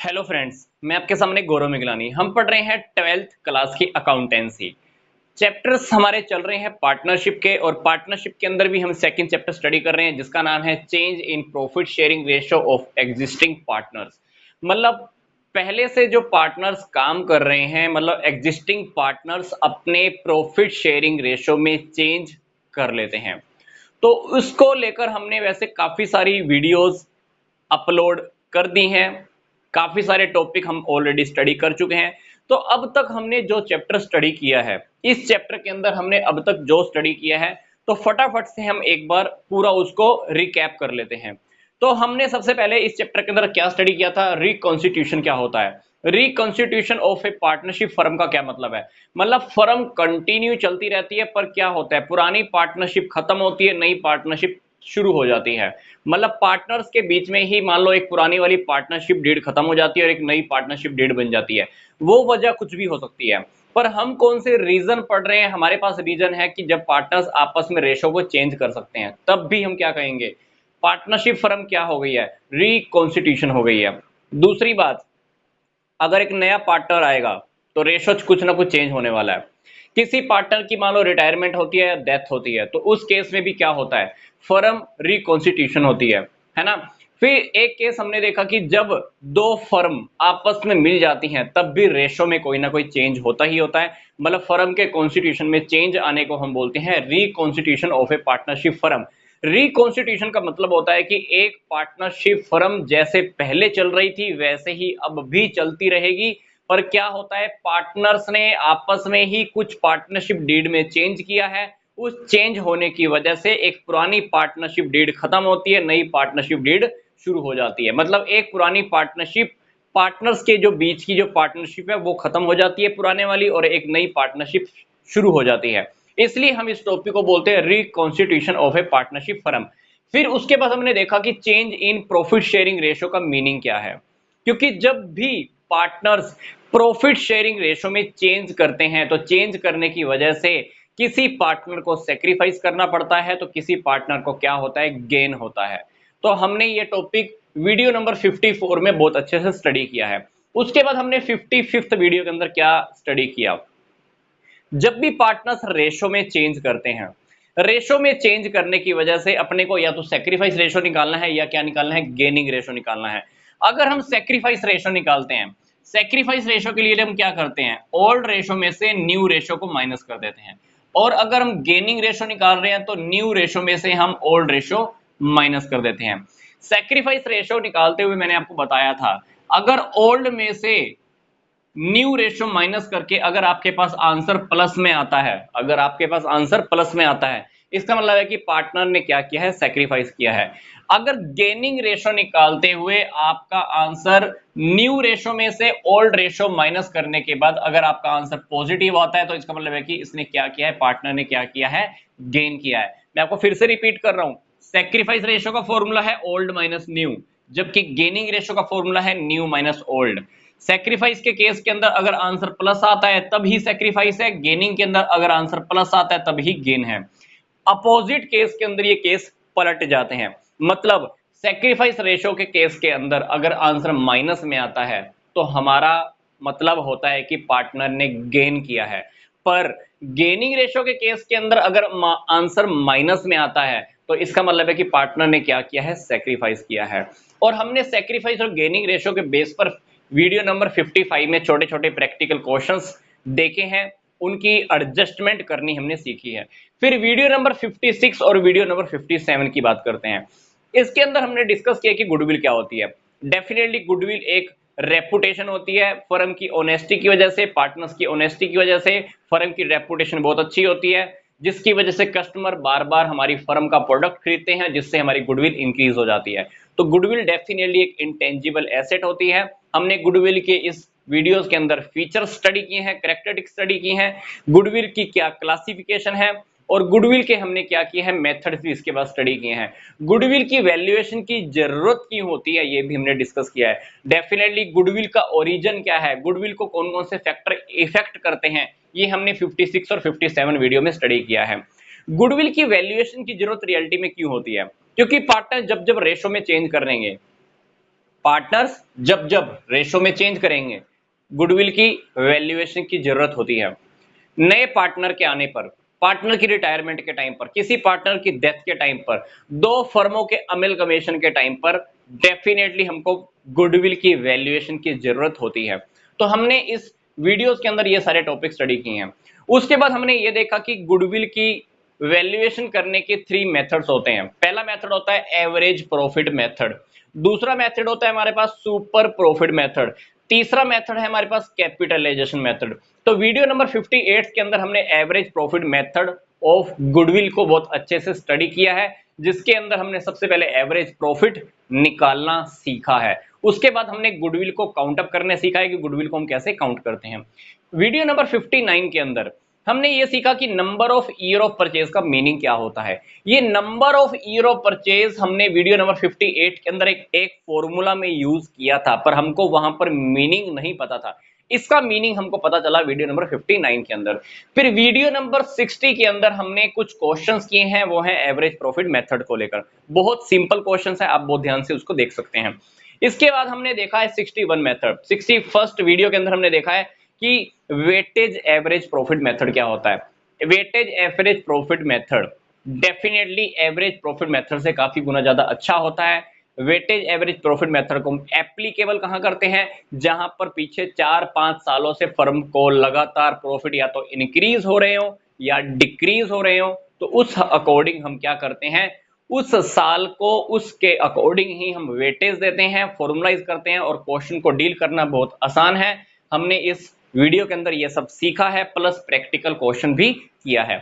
Hello friends, मैं आपके सामने गौरव मिगलानी। हम पढ़ रहे हैं 12th क्लास की अकाउंटेंसी। चैप्टर्स हमारे चल रहे हैं पार्टनरशिप के, और पार्टनरशिप के अंदर भी हम सेकंड चैप्टर स्टडी कर रहे हैं जिसका नाम है change in profit sharing ratio of existing partners. मतलब पहले से जो पार्टनर्स काम कर रहे हैं, मतलब एग्जिस्टिंग पार्टनर्स अपने प्रॉफिट शेयरिंग रेशियो में चेंज कर लेते हैं। तो उसको लेकर हमने वैसे काफी सारी वीडियोस अपलोड कर दी हैं। काफी सारे टॉपिक हम ऑलरेडी स्टडी कर चुके हैं। तो अब तक हमने जो चैप्टर स्टडी किया है, इस चैप्टर के अंदर हमने अब तक जो स्टडी किया है, तो फटाफट से हम एक बार पूरा उसको रिकैप कर लेते हैं। तो हमने सबसे पहले इस चैप्टर के अंदर क्या स्टडी किया था? रिकॉन्स्टिट्यूशन क्या होता है, reconstitution of A partnership firm का क्या मतलब है। मतलब फर्म कंटिन्यू चलती रहती है, पर क्या होता है, पुरानी पार्टनरशिप खत्म होती है, नई पार्टनरशिप शुरू हो जाती है। मतलब पार्टनर्स के बीच में ही मान लो एक पुरानी वाली पार्टनरशिप डीड खत्म हो जाती है और एक नई पार्टनरशिप डीड बन जाती है। वो वजह कुछ भी हो सकती है, पर हम कौन से रीजन पढ़ रहे हैं? हमारे पास रीजन है कि जब पार्टनर्स आपस में रेशो को चेंज कर सकते हैं, तब भी हम क्या कहेंगे? पार्टनरशिप फर्म क्या हो गई है? रिकॉन्स्टिट्यूशन हो गई है। दूसरी बात, अगर एक नया पार्टनर आएगा तो रेशो कुछ ना कुछ चेंज होने वाला है। किसी पार्टनर की मान लो रिटायरमेंट होती है या डेथ होती है, तो उस केस में भी क्या होता है? फर्म रिकॉन्स्टिट्यूशन होती है ना। फिर एक केस हमने देखा कि जब दो फर्म आपस में मिल जाती हैं, तब भी रेशो में कोई ना कोई चेंज होता ही होता है। मतलब फर्म के कॉन्स्टिट्यूशन में चेंज आने को हम बोलते हैं reconstitution of A partnership firm. Reconstitution का मतलब होता है कि एक पार्टनरशिप फर्म जैसे पहले चल रही थी वैसे ही अब भी चलती रहेगी, पर क्या होता है, पार्टनर्स ने आपस में ही कुछ पार्टनरशिप डीड में चेंज किया है। उस चेंज होने की वजह से एक पुरानी पार्टनरशिप डीड खत्म होती है, नई पार्टनरशिप डीड शुरू हो जाती है। मतलब एक पुरानी पार्टनरशिप, पार्टनर्स के जो बीच की जो पार्टनरशिप है वो खत्म हो जाती है पुराने वाली, और एक नई पार्टनरशिप शुरू हो जाती है। इसलिए हम इस टॉपिक को बोलते हैं reconstitution of A partnership firm. फिर उसके बाद हमने देखा कि change in profit sharing ratio का मीनिंग क्या है। क्योंकि जब भी पार्टनर्स प्रॉफिट शेयरिंग रेशियो में चेंज करते हैं, तो चेंज करने की वजह से किसी पार्टनर को सेक्रीफाइस करना पड़ता है, तो किसी पार्टनर को क्या होता है? गेन होता है। तो हमने ये टॉपिक वीडियो नंबर 54 में बहुत अच्छे से स्टडी किया है। उसके बाद हमने 55th वीडियो के अंदर क्या स्टडी किया? जब भी पार्टनर्स रेशो में चेंज करते हैं, रेशो में चेंज करने की वजह से अपने को या तो सेक्रीफाइस रेशो निकालना है या क्या निकालना है? गेनिंग रेशो निकालना है। अगर हम सेक्रीफाइस रेशो निकालते हैं, सेक्रीफाइस रेशो के लिए हम क्या करते हैं? ओल्ड रेशो में से न्यू रेशो को माइनस कर देते हैं। और अगर हम गेनिंग रेशो निकाल रहे हैं, तो न्यू रेशो में से हम ओल्ड रेशो माइनस कर देते हैं। सेक्रीफाइस रेशो निकालते हुए मैंने आपको बताया था, अगर ओल्ड में से न्यू रेशियो माइनस करके अगर आपके पास आंसर प्लस में आता है, अगर आपके पास आंसर प्लस में आता है, इसका मतलब है कि पार्टनर ने क्या किया है? सेक्रीफाइस किया है। अगर गेनिंग रेशियो निकालते हुए आपका आंसर न्यू रेशियो में से ओल्ड रेशियो माइनस करने के बाद अगर आपका आंसर पॉजिटिव आता है, तो इसका मतलब है कि इसने क्या किया है? पार्टनर ने क्या किया है? गेन किया है। मैं आपको फिर से रिपीट कर रहा हूं, सेक्रीफाइस रेशियो का फॉर्मूला है ओल्ड माइनस न्यू, जबकि गेनिंग रेशियो का फॉर्मूला है न्यू माइनस ओल्ड। सेक्रीफाइस के केस के अंदर अगर आंसर प्लस आता है तब ही सेक्रीफाइस है, गेनिंग के अंदर अगर आंसर प्लस आता है तब ही गेन है। अपोजिट केस के अंदर ये केस पलट जाते हैं। मतलब सेक्रीफाइस रेशो के केस के अंदर अगर आंसर माइनस में आता है, तो हमारा मतलब होता है कि पार्टनर ने गेन किया है। पर गेनिंग रेशो के केस के अंदर अगर आंसर माइनस में आता है, तो इसका मतलब है कि पार्टनर ने क्या किया है? सेक्रीफाइस किया है। और हमने सेक्रीफाइस और गेनिंग रेशो के बेस पर वीडियो नंबर 55 में छोटे छोटे प्रैक्टिकल क्वेश्चंस देखे हैं, उनकी एडजस्टमेंट करनी हमने सीखी है। फिर वीडियो नंबर 56 और वीडियो नंबर 57 की बात करते हैं। इसके अंदर हमने डिस्कस किया कि गुडविल क्या होती है। डेफिनेटली गुडविल एक रेपुटेशन होती है, फर्म की ऑनेस्टी की वजह से, पार्टनर्स की ऑनेस्टी की वजह से फर्म की रेपुटेशन बहुत अच्छी होती है, जिसकी वजह से कस्टमर बार बार हमारी फर्म का प्रोडक्ट खरीदते हैं, जिससे हमारी गुडविल इंक्रीज हो जाती है। तो गुडविल डेफिनेटली एक इंटेंजिबल एसेट होती है। हमने गुडविल के इस वीडियोस के अंदर फीचर स्टडी किए हैं, कैरेक्टरिस्टिक स्टडी की हैं, गुडविल की क्या क्लासिफिकेशन है, और गुडविल के हमने क्या किया है? मेथड भी इसके बाद स्टडी किए हैं। गुडविल की वैल्यूएशन की जरूरत क्यों होती है, ये भी हमने डिस्कस किया है। डेफिनेटली गुडविल का ओरिजिन क्या है, गुडविल को कौन कौन से फैक्टर इफेक्ट करते हैं, ये हमने 56 और 57 वीडियो में स्टडी किया है। गुडविल की वैल्यूएशन की जरूरत रियलिटी में क्यों होती है? क्योंकि पार्टनर जब जब रेशो में चेंज करेंगे, पार्टनर्स जब जब रेशो में चेंज करेंगे गुडविल की वैल्यूएशन की जरूरत होती है। नए पार्टनर के आने पर, पार्टनर की रिटायरमेंट के टाइम पर, किसी पार्टनर की डेथ के टाइम पर, दो फर्मों के अमेलगमेशन के टाइम पर डेफिनेटली हमको गुडविल की वैल्यूएशन की जरूरत होती है। तो हमने इस वीडियोस के अंदर ये सारे टॉपिक स्टडी किए हैं। उसके बाद हमने ये देखा कि गुडविल की वैल्यूएशन करने के 3 मेथड्स होते हैं। पहला मेथड होता है एवरेज प्रॉफिट मेथड, दूसरा मेथड होता है हमारे पास सुपर प्रॉफिट मेथड, तीसरा मेथड है हमारे पास कैपिटलाइजेशन मेथड। तो वीडियो नंबर 58 के अंदर हमने average profit method of goodwill को बहुत अच्छे से स्टडी किया है, जिसके अंदर हमने सबसे पहले एवरेज प्रॉफिट निकालना सीखा है। उसके बाद हमने गुडविल को काउंट अप करने सीखा है कि गुडविल को हम कैसे काउंट करते हैं। वीडियो नंबर 59 के अंदर हमने ये सीखा कि number of year of purchase का मीनिंग क्या होता है। ये number of year of purchase हमने वीडियो नंबर 58 के अंदर एक फॉर्मूला में यूज किया था, पर हमको वहां पर मीनिंग नहीं पता था। इसका मीनिंग हमको पता चला वीडियो नंबर 59 के अंदर। फिर वीडियो नंबर 60 के अंदर हमने कुछ क्वेश्चंस किए हैं, वो है एवरेज प्रॉफिट मेथड को लेकर। बहुत सिंपल क्वेश्चंस है, आप बहुत ध्यान से उसको देख सकते हैं। इसके बाद हमने देखा है 61 मेथड। 61st वीडियो के अंदर हमने देखा है कि वेटेज एवरेज प्रॉफिट मेथड क्या होता है। Weightage average profit method definitely average profit method से काफी गुना ज्यादा अच्छा होता है। वेटेज एवरेज प्रॉफिट मेथड को एप्लीकेबल कहां करते हैं, जहां पर पीछे 4-5 सालों से फर्म को लगातार प्रॉफिट या तो इंक्रीज हो रहे हो या डिक्रीज हो रहे हो, तो उस अकॉर्डिंग हम क्या करते हैं, उस साल को उसके अकॉर्डिंग ही हम वेटेज देते हैं, फॉर्मुलाइज करते हैं, और क्वेश्चन को डील करना बहुत आसान है। हमने इस वीडियो के अंदर ये सब सीखा है, प्लस प्रैक्टिकल क्वेश्चन भी किया है।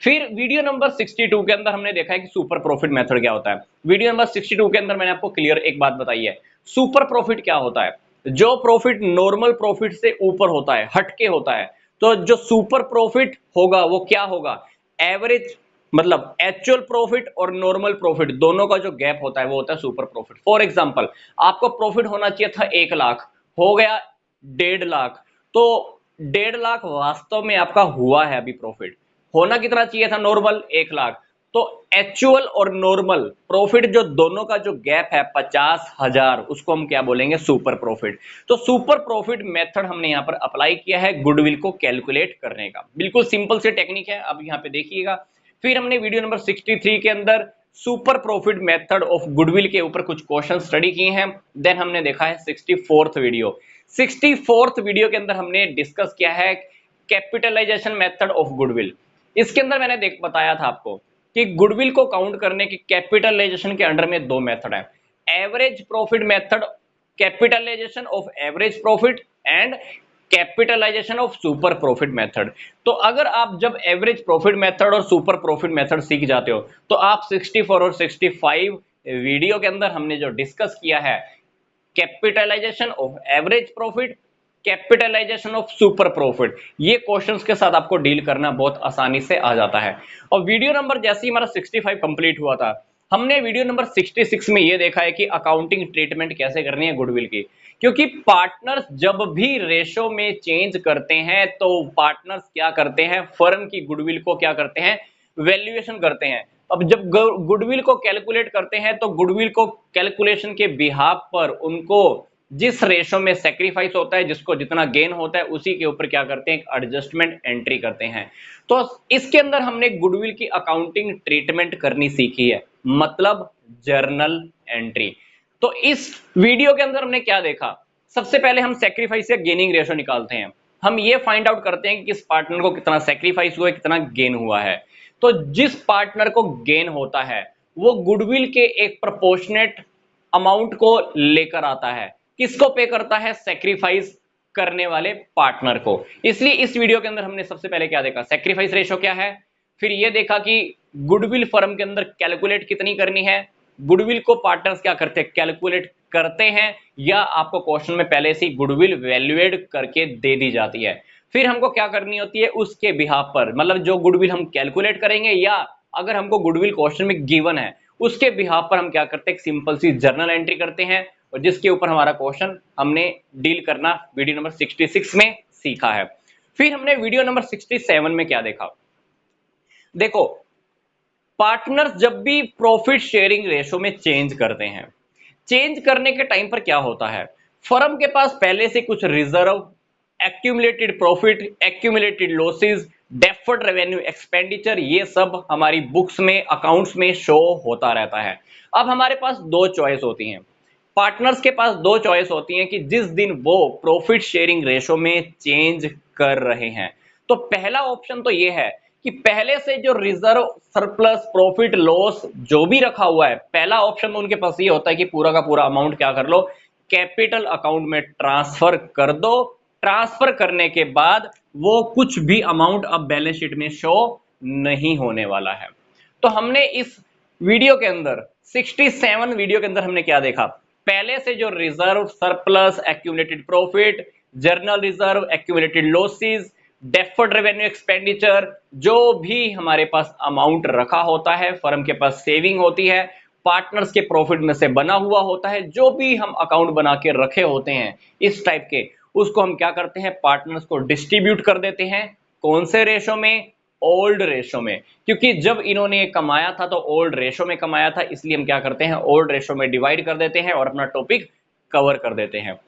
फिर वीडियो नंबर 62 के अंदर हमने देखा है कि सुपर प्रॉफिट मेथड क्या होता है। वीडियो नंबर 62 के अंदर मैंने आपको क्लियर एक बात बताई है, सुपर प्रॉफिट क्या होता है। जो प्रॉफिट नॉर्मल प्रॉफिट से ऊपर होता है, हटके होता है, तो जो सुपर प्रॉफिट होगा वो क्या होगा, एवरेज मतलब एक्चुअल प्रॉफिट और नॉर्मल प्रॉफिट दोनों का जो गैप होता है वो होता है सुपर प्रॉफिट। फॉर एग्जांपल, आपको प्रॉफिट होना चाहिए था 1 लाख, हो गया 1.5 लाख, तो 1.5 लाख वास्तव में आपका हुआ है। अभी प्रॉफिट होना कितना चाहिए था, नॉर्मल 1 लाख, तो एक्चुअल और नॉर्मल प्रॉफिट जो दोनों का जो गैप है 50,000, उसको हम क्या बोलेंगे, सुपर प्रॉफिट। तो सुपर प्रॉफिट मेथड हमने यहां पर अप्लाई किया है गुडविल को कैलकुलेट करने का। बिल्कुल सिंपल से टेक्निक है, अब यहां पे देखिएगा। फिर हमने वीडियो नंबर 63 के अंदर super profit method of goodwill के ऊपर कुछ क्वेश्चन स्टडी किए हैं। देन हमने देखा है 64th वीडियो। 64th वीडियो के अंदर हमने डिस्कस किया है कैपिटलाइजेशन मेथड ऑफ गुडविल। इसके अंदर मैंने बताया था आपको कि गुडविल को काउंट करने की कैपिटलाइजेशन के अंडर में 2 मेथड है, average profit method, capitalisation of average profit, and capitalisation of super profit method. तो अगर आप जब एवरेज प्रॉफिट मेथड और सुपर प्रॉफिट मेथड सीख जाते हो, तो आप 64 और 65 वीडियो के अंदर हमने जो डिस्कस किया है capitalisation of average profit, capitalisation of super profit, ये क्वेश्चंस के साथ आपको डील करना बहुत आसानी से आ जाता है। और वीडियो नंबर जैसे ही हमारा 65 कंप्लीट हुआ था, हमने वीडियो नंबर 66 में ये देखा है कि अकाउंटिंग ट्रीटमेंट कैसे करनी है गुडविल की। क्योंकि पार्टनर्स जब भी रेशो में चेंज करते हैं, तो पार्टनर्स क्या करते हैं, फर्म की गुडविल को क्या करते हैं, वैल्यूएशन करते हैं। अब जब गुडविल को कैलकुलेट करते हैं, तो गुडविल को कैलकुलेशन के बिहाफ पर उनको जिस रेशो में सेक्रीफाइस होता है, जिसको जितना गेन होता है, उसी के ऊपर क्या करते हैं, एक एडजस्टमेंट एंट्री करते हैं। तो इसके अंदर हमने गुडविल की अकाउंटिंग ट्रीटमेंट करनी सीखी है, मतलब जर्नल एंट्री। तो इस वीडियो के अंदर हमने क्या देखा, सबसे पहले हम सेक्रीफाइस या गेनिंग रेशो निकालते हैं। हम ये फाइंड आउट करते हैं कि किस पार्टनर को कितना सेक्रीफाइस हुआ है, कितना गेन हुआ है। तो जिस पार्टनर को गेन होता है वो गुडविल के एक प्रोपोर्शनेट अमाउंट को लेकर आता है, किसको पे करता है, सेक्रीफाइस करने वाले पार्टनर को। इसलिए इस वीडियो के अंदर हमने सबसे पहले क्या देखा, सेक्रीफाइस रेशो क्या है, फिर ये देखा कि गुडविल फर्म के अंदर कैलकुलेट कितनी करनी है, गुडविल को पार्टनर्स क्या करते हैं, कैलकुलेट करते हैं, या आपको क्वेश्चन में पहले से गुडविल वैल्यूएट करके दे दी जाती है। फिर हमको क्या करनी होती है, उसके बिहाफ पर, मतलब जो गुडविल हम कैलकुलेट करेंगे, या अगर हमको गुडविल क्वेश्चन में गिवन है उसके बिहाफ पर हम क्या करते हैं, सिंपल सी जर्नल एंट्री करते हैं, और जिसके ऊपर हमारा क्वेश्चन हमने डील करना वीडियो नंबर 66 में सीखा है। फिर हमने वीडियो नंबर 67 में क्या देखा, देखो पार्टनर्स जब भी प्रॉफिट शेयरिंग रेशो में चेंज करते हैं, चेंज करने के टाइम पर क्या होता है, फर्म के पास पहले से कुछ reserve, accumulated profit, accumulated losses, deferred revenue expenditure, ये सब हमारी बुक्स में, अकाउंट्स में शो होता रहता है। अब हमारे पास दो चॉइस होती हैं, पार्टनर्स के पास दो चॉइस होती हैं कि जिस दिन वो प्रॉफिट शेयरिंग रेशो में चेंज कर रहे हैं, तो पहला ऑप्शन तो ये है कि पहले से जो रिजर्व, सरप्लस, प्रॉफिट, लॉस जो भी रखा हुआ है, पहला ऑप्शन तो उनके पास ये होता है कि पूरा का पूरा अमाउंट क्या कर लो, कैपिटल अकाउंट में ट्रांसफर कर दो। ट्रांसफर करने के बाद वो कुछ भी अमाउंट अब बैलेंस शीट में शो नहीं होने वाला है। तो हमने इस वीडियो के अंदर 67 वीडियो के अंदर हमने क्या देखा, पहले से जो reserve, surplus, accumulated profit, journal reserve, accumulated losses, deferred revenue expenditure, जो भी हमारे पास अमाउंट रखा होता है, फर्म के पास सेविंग होती है, पार्टनर्स के प्रॉफिट में से बना हुआ होता है, जो भी हम अकाउंट बना के रखे होते हैं इस टाइप के, उसको हम क्या करते हैं, पार्टनर्स को डिस्ट्रीब्यूट कर देते हैं। कौन से रेशो में, ओल्ड रेशो में, क्योंकि जब इन्होंने ये कमाया था तो ओल्ड रेशो में कमाया था, इसलिए हम क्या करते हैं, ओल्ड रेशो में डिवाइड कर देते हैं और अपना टॉपिक कवर कर देते हैं।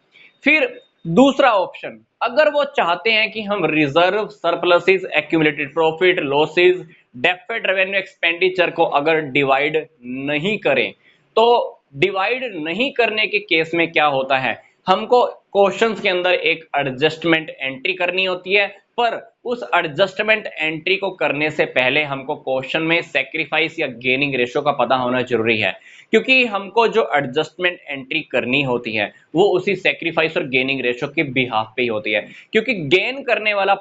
फिर दूसरा ऑप्शन, अगर वो चाहते हैं कि हम reserve, surpluses, accumulated profit, losses, deferred revenue expenditure को अगर डिवाइड नहीं करें, तो डिवाइड नहीं करने के केस में क्या होता है, हमको क्वेश्चंस के अंदर एक एडजस्टमेंट एंट्री करनी होती है, पर उस एडजस्टमेंट एंट्री को करने से पहले हमको क्वेश्चन में सैक्रिफाइस या गेनिंग रेशो का पता होना जरूरी है, क्योंकि हमको जो एडजस्टमेंट एंट्री करनी होती है वो उसी सैक्रिफाइस और गेनिंग रेशो के बिहाफ पे ही होती है, क्योंकि गेन करने वाला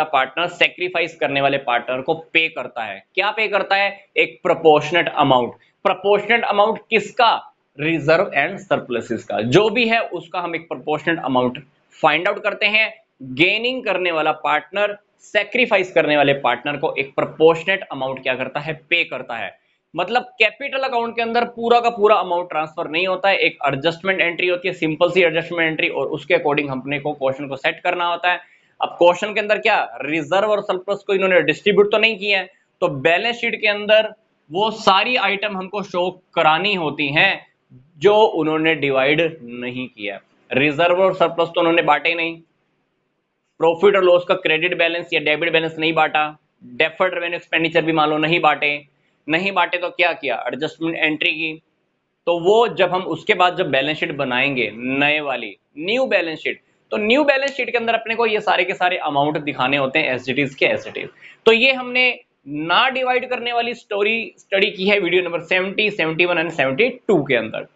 पार्टनर सैक्रिफाइस करने वाले पार्टनर को पे करता है। क्या पे करता है, एक प्रोपोर्शनेट अमाउंट। प्रोपोर्शनेट अमाउंट किसका, रिजर्व एंड सरप्लसेस का, जो भी है उसका हम एक प्रोपोर्शनेट अमाउंट फाइंड आउट करते हैं। गेनिंग करने वाला पार्टनर सैक्रिफाइस करने वाले पार्टनर को एक प्रोपोर्शनेट अमाउंट क्या करता है, पे करता है। मतलब कैपिटल अकाउंट के अंदर पूरा का पूरा अमाउंट ट्रांसफर नहीं होता है, एक एडजस्टमेंट एंट्री होती है, सिंपल सी एडजस्टमेंट एंट्री, और उसके अकॉर्डिंग हमने को क्वेश्चन को सेट करना होता है। अब क्वेश्चन के अंदर क्या, रिजर्व और सरप्लस को इन्होंने डिस्ट्रीब्यूट तो नहीं किया है, तो बैलेंस शीट के अंदर वो सारी आइटम हमको शो करानी होती हैं जो उन्होंने डिवाइड नहीं किया। रिजर्व और सरप्लस तो उन्होंने बांटे नहीं, प्रॉफिट और लॉस का क्रेडिट बैलेंस या डेबिट बैलेंस नहीं बांटा, डेफर्ड रेवेन्यू एक्सपेंडिचर भी मान लो नहीं बांटे तो क्या किया, एडजस्टमेंट एंट्री की। तो वो जब हम उसके बाद जब बैलेंस शीट बनाएंगे नए वाली न्यू बैलेंस शीट, तो न्यू बैलेंस शीट के अंदर अपने को ये सारे के सारे अमाउंट दिखाने होते हैं एसडीटीज के एसडीटीज। तो ये हमने ना डिवाइड करने वाली स्टडी की है वीडियो नंबर 70, 71 एंड 72 के अंदर।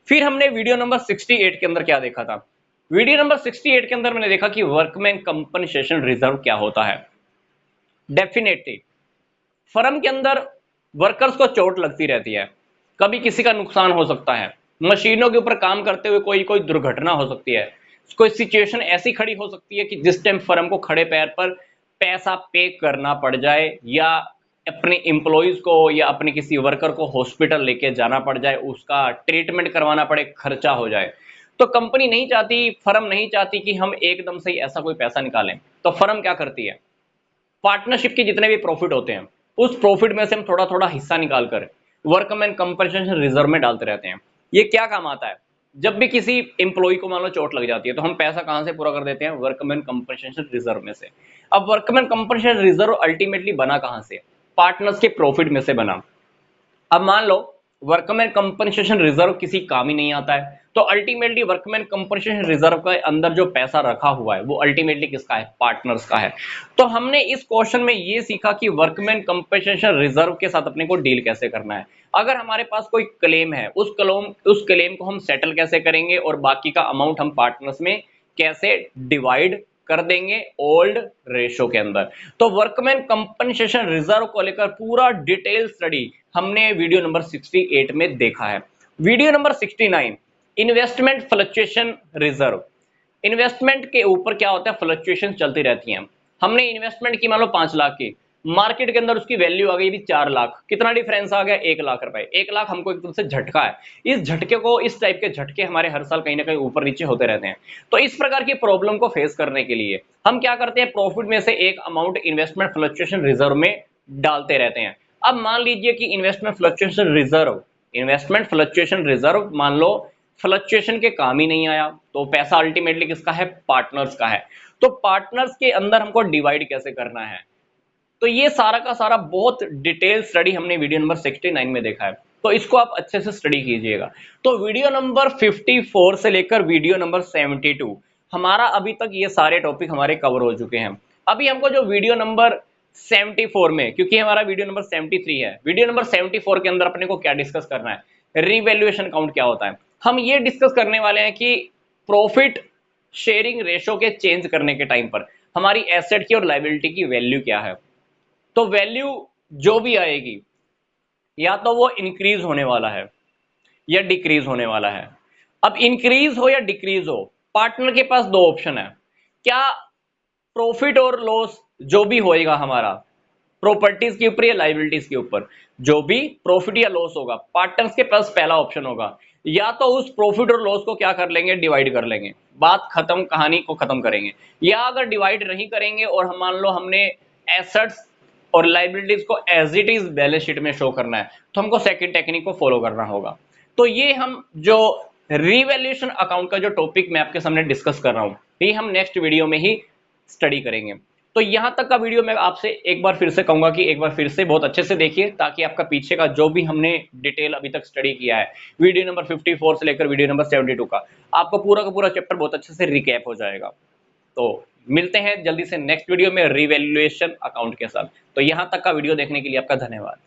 फिर हमने वीडियो नंबर 68 के अंदर क्या देखा था, वीडियो नंबर 68 के अंदर मैंने देखा कि वर्कमैन कंपनसेशन रिजर्व क्या होता है। डेफिनेटली फर्म के अंदर वर्कर्स को चोट लगती रहती है, कभी किसी का नुकसान हो सकता है, मशीनों के ऊपर काम करते हुए कोई कोई दुर्घटना हो सकती है, कोई सिचुएशन ऐसी खड़ी हो सकती है कि जिस टाइम फर्म को खड़े पैर पर पैसा पे करना पड़ जाए, या अपने एम्प्लॉइज को या अपने किसी वर्कर को हॉस्पिटल लेके जाना पड़ जाए, उसका ट्रीटमेंट करवाना पड़े, खर्चा हो जाए। तो कंपनी नहीं चाहती, फर्म नहीं चाहती कि हम एकदम से ही ऐसा कोई पैसा निकालें, तो फर्म क्या करती है, पार्टनरशिप के जितने भी प्रॉफिट होते हैं उस प्रॉफिट में से हम थोड़ा थोड़ा हिस्सा निकालकर वर्कमैन कंपनसेशन रिजर्व में डालते रहते हैं। ये क्या काम आता है, जब भी किसी एम्प्लॉय को मान लो चोट लग जाती है तो हम पैसा कहां से पूरा कर देते हैं, वर्कमैन कंपनसेशन रिजर्व में से। अब वर्कमैन कंपनसेशन रिजर्व अल्टीमेटली बना कहां से, पार्टनर्स के प्रॉफिट में से बना। अब मान लो वर्कमैन कंपनसेशन रिजर्व किसी काम ही नहीं आता है, तो अल्टीमेटली वर्कमैन कंपनसेशन रिजर्व के अंदर जो पैसा रखा हुआ है वो अल्टीमेटली किसका है, पार्टनर्स का है। तो हमने इस क्वेश्चन में ये सीखा कि वर्कमैन कंपनसेशन रिजर्व के साथ अपने को डील कैसे करना है। अगर हमारे पास कोई क्लेम है, उस क्लेम को हम सेटल कैसे करेंगे और बाकी का अमाउंट हम पार्टनर्स में कैसे डिवाइड कर देंगे ओल्ड रेशो के अंदर। तो वर्कमैन कंपनसेशन रिजर्व को लेकर पूरा डिटेल स्टडी हमने वीडियो नंबर 68 में देखा है। Video number 69, investment fluctuation reserve. Investment के ऊपर क्या होता है, फ्लक्चुएशन चलती रहती हैं। हमने इन्वेस्टमेंट की मान लो 5 लाख की, मार्केट के अंदर उसकी वैल्यू आ गई भी 4 लाख, कितना डिफरेंस आ गया, 1 लाख रुपए। 1 लाख हमको एकदम से झटका है, इस झटके को, इस टाइप के झटके हमारे हर साल कहीं ना कहीं ऊपर नीचे होते रहते हैं। तो इस प्रकार की प्रॉब्लम को फेस करने के लिए हम क्या करते हैं, प्रॉफिट में से एक अमाउंट इन्वेस्टमेंट फ्लक्चुएशन रिजर्व में डालते रहते हैं। अब मान लीजिए कि investment fluctuation reserve investment fluctuation reserve, मान लो फ्लक्चुएशन के काम ही नहीं आया तो पैसा अल्टीमेटली किसका है, पार्टनर्स का है। तो पार्टनर्स के अंदर हमको डिवाइड कैसे करना है, तो ये सारा का सारा बहुत डिटेल स्टडी हमने वीडियो नंबर 69 में देखा है, तो इसको आप अच्छे से स्टडी कीजिएगा। तो वीडियो नंबर 54 से लेकर वीडियो नंबर 72 हमारा अभी तक ये सारे टॉपिक हमारे कवर हो चुके हैं। अभी हमको जो वीडियो नंबर 74 में, क्योंकि हमारा वीडियो नंबर 73 है, वीडियो नंबर 74 के अंदर अपने को क्या डिस्कस करना है, रिवैल्यूएशन अकाउंट क्या होता है। हम ये डिस्कस करने वाले हैं कि प्रॉफिट शेयरिंग रेशो के चेंज करने के टाइम पर हमारी एसेट की और लायबिलिटी की वैल्यू क्या है। तो वैल्यू जो भी आएगी या तो वो इंक्रीज होने वाला है या डिक्रीज होने वाला है। अब इंक्रीज हो या डिक्रीज हो, पार्टनर के पास दो ऑप्शन है। क्या प्रॉफिट और लॉस जो भी होएगा हमारा प्रॉपर्टीज के ऊपर या लाइबिलिटीज के ऊपर, जो भी प्रॉफिट या लॉस होगा, पार्टनर्स के पास पहला ऑप्शन होगा, या तो उस प्रॉफिट और लॉस को क्या कर लेंगे, डिवाइड कर लेंगे, बात खत्म, कहानी को खत्म करेंगे। या अगर डिवाइड नहीं करेंगे और हम मान लो हमने एसेट्स और लाइबिलिटीज को as it is balance sheet में शो करना है, तो हमको सेकंड टेक्निक को फॉलो करना होगा। तो ये हम जो रिवैल्यूएशन अकाउंट का जो टॉपिक मैं आपके सामने डिस्कस कर रहा हूं, ये हम नेक्स्ट वीडियो में ही स्टडी करेंगे। तो यहां तक का वीडियो मैं आपसे एक बार फिर से कहूंगा कि एक बार फिर से बहुत अच्छे से देखिए, ताकि आपका पीछे का जो भी हमने डिटेल अभी तक स्टडी किया है, वीडियो नंबर 54 से लेकर वीडियो नंबर 72 का, आपको पूरा का पूरा चैप्टर बहुत अच्छे से रिकैप हो जाएगा। तो मिलते हैं जल्दी से नेक्स्ट वीडियो में रिवैल्यूएशन अकाउंट के साथ। तो यहां तक का वीडियो देखने के लिए आपका धन्यवाद।